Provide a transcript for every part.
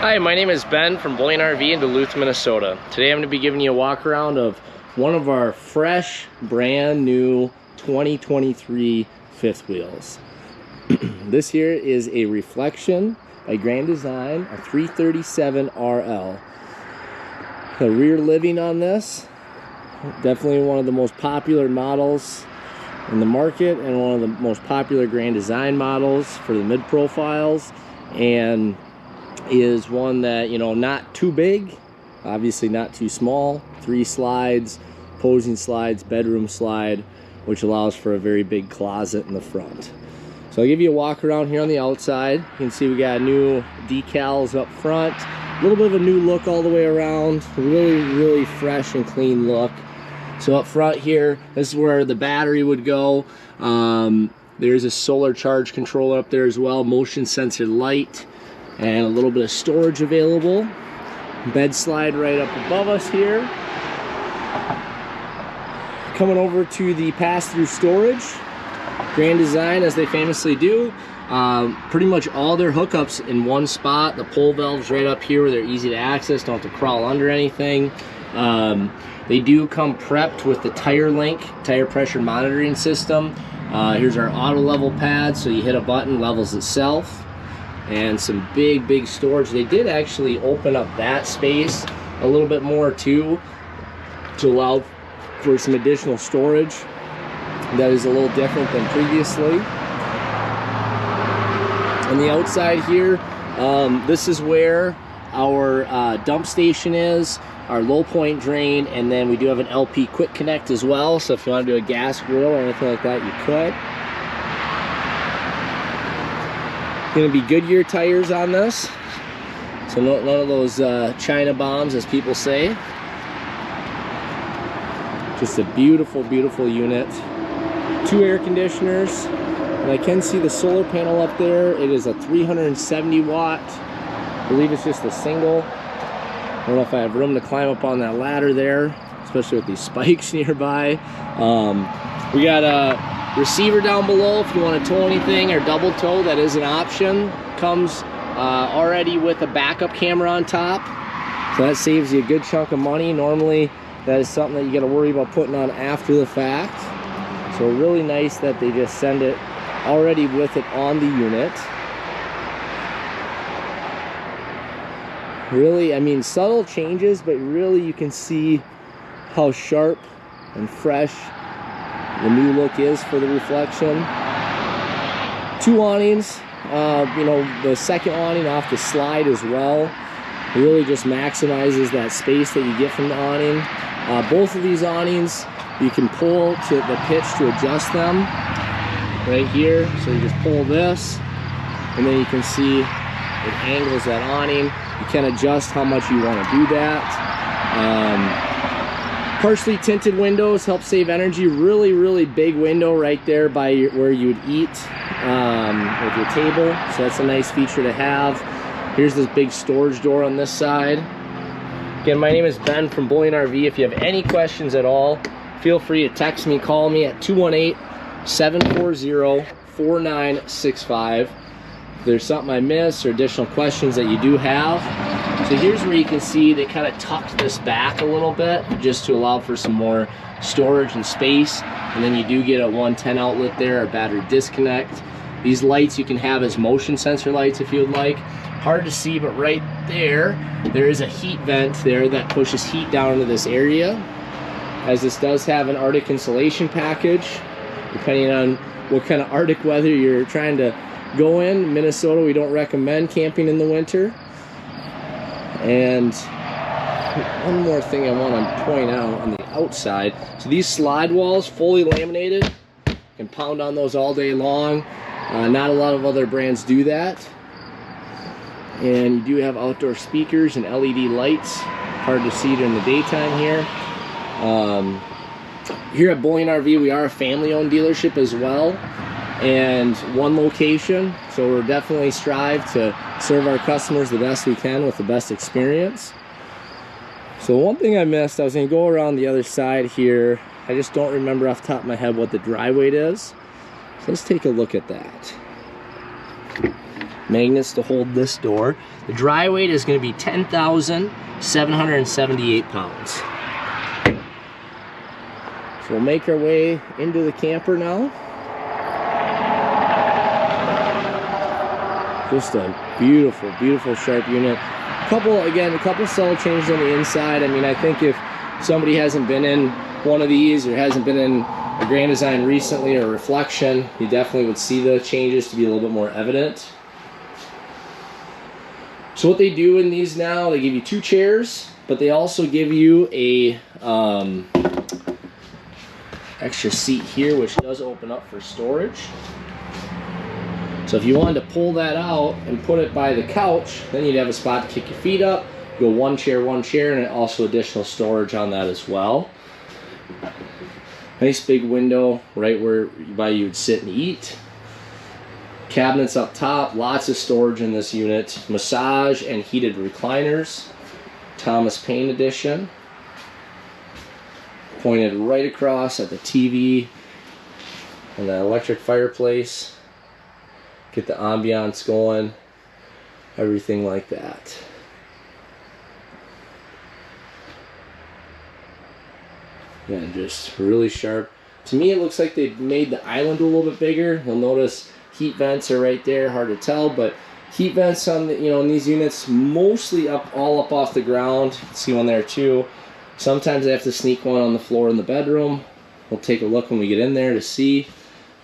Hi, my name is Ben from Blaine RV in Duluth, Minnesota. Today I'm going to be giving you a walk around of one of our fresh, brand new 2023 fifth wheels. This here is a Reflection by Grand Design, a 337 RL. The rear living on this, definitely one of the most popular models in the market and one of the most popular Grand Design models for the mid profiles, and is one that, you know, not too big, obviously not too small. 3 slides, posing slides, bedroom slide, which allows for a very big closet in the front. So I'll give you a walk around here on the outside. You can see we got new decals up front, a little bit of a new look all the way around, really fresh and clean look. So up front here, this is where the battery would go. There's a solar charge controller up there as well, motion sensor light, and a little bit of storage available. Bed slide right up above us here. Coming over to the pass-through storage, Grand Design, as they famously do, pretty much all their hookups in one spot. The pull valves right up here where they're easy to access, don't have to crawl under anything. They do come prepped with the Tire Link tire pressure monitoring system. Here's our auto level pad, so you hit a button, levels itself. And some big storage. They did actually open up that space a little bit more too, to allow for some additional storage that is a little different than previously. On the outside here, this is where our dump station is, our low point drain, and then we do have an LP quick connect as well, so if you want to do a gas grill or anything like that, you could. Going to be Goodyear tires on this, so none of those China bombs, as people say. Just a beautiful unit. 2 air conditioners, and I can see the solar panel up there. It is a 370 watt. I believe it's just a single. I don't know if I have room to climb up on that ladder there, especially with these spikes nearby. We got a receiver down below if you want to tow anything, or double tow, that is an option. Comes already with a backup camera on top, so that saves you a good chunk of money. Normally that is something that you got to worry about putting on after the fact, so really nice that they just send it already with it on the unit. Really, I mean, subtle changes, but really you can see how sharp and fresh the new look is for the Reflection. 2 awnings, you know, the second awning off the slide as well. It really just maximizes that space that you get from the awning. Both of these awnings, you can pull to the pitch to adjust them right here. So you just pull this, and then you can see it angles that awning. You can adjust how much you want to do that. Partially tinted windows help save energy. Really big window right there by where you would eat with your table, so that's a nice feature to have. Here's this big storage door on this side. Again, my name is Ben from Blaine RV. If you have any questions at all, feel free to text me, call me at 218-740-4965. If there's something I missed or additional questions that you do have. So here's where you can see they kind of tucked this back a little bit just to allow for some more storage and space. And then you do get a 110 outlet there, a battery disconnect. These lights you can have as motion sensor lights if you would like. Hard to see, but right there is a heat vent there that pushes heat down into this area. As this does have an Arctic insulation package, depending on what kind of Arctic weather you're trying to go in. Minnesota, we don't recommend camping in the winter. And one more thing I want to point out on the outside. So these slide walls, fully laminated. You can pound on those all day long. Not a lot of other brands do that. And you do have outdoor speakers and LED lights. Hard to see during the daytime here. Here at Blaine RV, we are a family-owned dealership as well, and one location, so we're definitely strive to serve our customers the best we can with the best experience. So one thing I missed, I was going to go around the other side here. I just don't remember off the top of my head what the dry weight is. So let's take a look at that. magnets to hold this door. The dry weight is going to be 10,778 pounds. So we'll make our way into the camper now. Just a beautiful, beautiful sharp unit. A couple subtle changes on the inside. I mean, I think if somebody hasn't been in one of these or hasn't been in a Grand Design recently or Reflection, you definitely would see the changes to be a little bit more evident. So what they do in these now, they give you 2 chairs, but they also give you a extra seat here, which does open up for storage. So if you wanted to pull that out and put it by the couch, then you'd have a spot to kick your feet up. Go one chair, and also additional storage on that as well. Nice big window right where you would sit and eat. Cabinets up top, lots of storage in this unit. Massage and heated recliners. Thomas Paine edition. Pointed right across at the TV and the electric fireplace. Get the ambiance going, everything like that. Yeah, just really sharp. To me, it looks like they made the island a little bit bigger. You'll notice heat vents are right there, hard to tell, but heat vents on the, in these units mostly all up off the ground. See one there too. Sometimes I have to sneak one on the floor in the bedroom. We'll take a look when we get in there to see.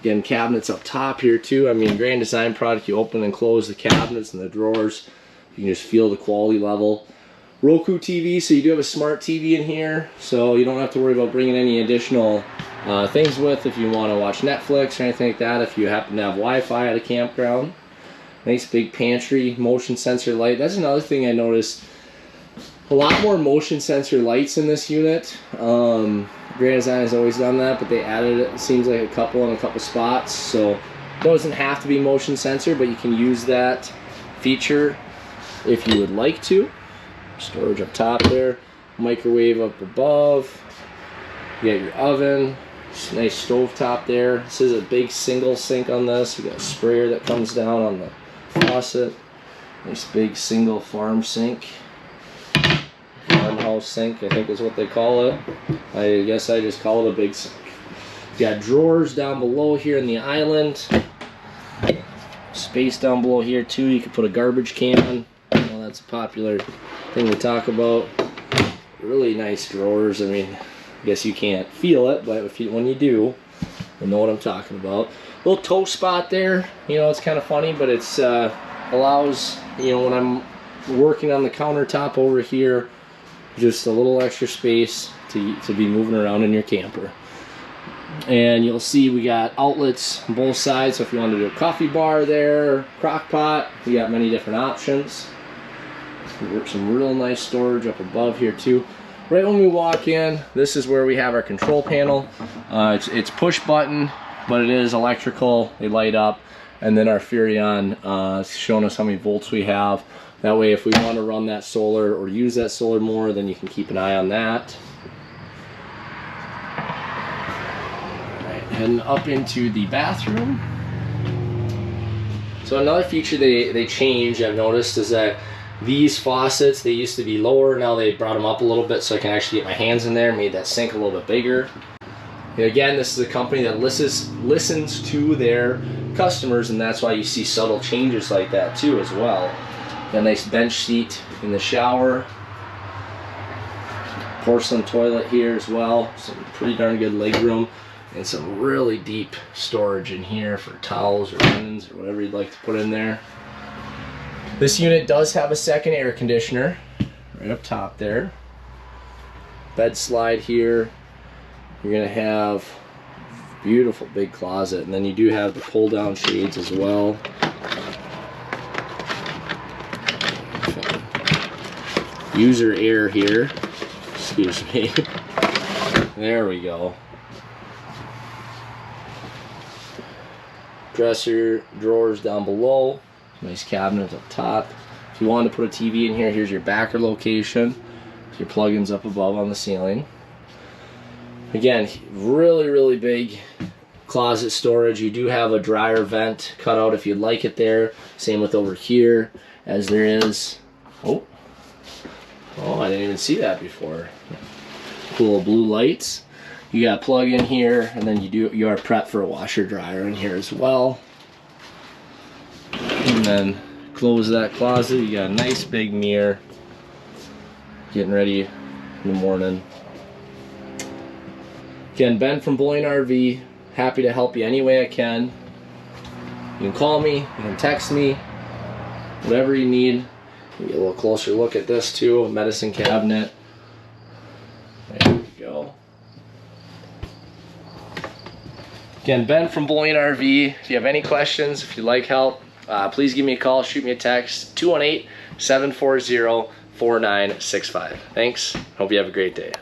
Again, cabinets up top here too. I mean, Grand Design product, you open and close the cabinets and the drawers. You can just feel the quality level. Roku TV, so you do have a smart TV in here, so you don't have to worry about bringing any additional things with if you want to watch Netflix or anything like that, if you happen to have Wi-Fi at a campground. Nice big pantry, motion sensor light. That's another thing I noticed. A lot more motion sensor lights in this unit. Grand Design has always done that, but they added it seems like a couple in a couple spots, so it doesn't have to be motion sensor, but you can use that feature if you would like to. Storage up top there, microwave up above, you got your oven, nice stove top there. This is a big single sink on this. We got a sprayer that comes down on the faucet. Nice big single farm sink. Farmhouse sink, I think is what they call it. I guess I just call it a big sink. You got drawers down below here in the island. Space down below here too. You can put a garbage can. Well, that's a popular thing to talk about. Really nice drawers. I mean, I guess you can't feel it, but when you do, you'll know what I'm talking about. Little toe spot there. It's kind of funny, but it's allows, when I'm working on the countertop over here, just a little extra space to be moving around in your camper. And you'll see we got outlets on both sides, so if you want to do a coffee bar there, crock pot, we got many different options. Some real nice storage up above here too. Right when we walk in, this is where we have our control panel. It's push button, but it is electrical. They light up, and then our Furrion showing us how many volts we have. That way, if we want to run that solar or use that solar more, then you can keep an eye on that. All right, heading up into the bathroom. So another feature they changed, I've noticed, is that these faucets, they used to be lower, now they brought them up a little bit so I can actually get my hands in there, made that sink a little bit bigger. And again, this is a company that listens to their customers, and that's why you see subtle changes like that too as well. Got a nice bench seat in the shower. Porcelain toilet here as well. Some pretty darn good leg room. And some really deep storage in here for towels or linens or whatever you'd like to put in there. This unit does have a second air conditioner right up top there. Bed slide here. You're going to have a beautiful big closet, and then you do have the pull down shades as well. User air here. Excuse me. There we go. Dresser, drawers down below. Nice cabinet up top. If you wanted to put a TV in here, here's your backer location. Your plugins up above on the ceiling. Again, really, really big closet storage. You do have a dryer vent cut out if you'd like it there. Same with over here, as there is. Oh, I didn't even see that before. Cool blue lights. You got a plug in here, and then you are prepped for a washer dryer in here as well. And then close that closet. You got a nice big mirror. Getting ready in the morning. Again, Ben from Bowling RV. Happy to help you any way I can. You can call me, you can text me, whatever you need. Get a little closer look at this too, a medicine cabinet. There we go. Again, Ben from Bowling RV. If you have any questions, if you'd like help, please give me a call, shoot me a text, 218-740-4965. Thanks. Hope you have a great day.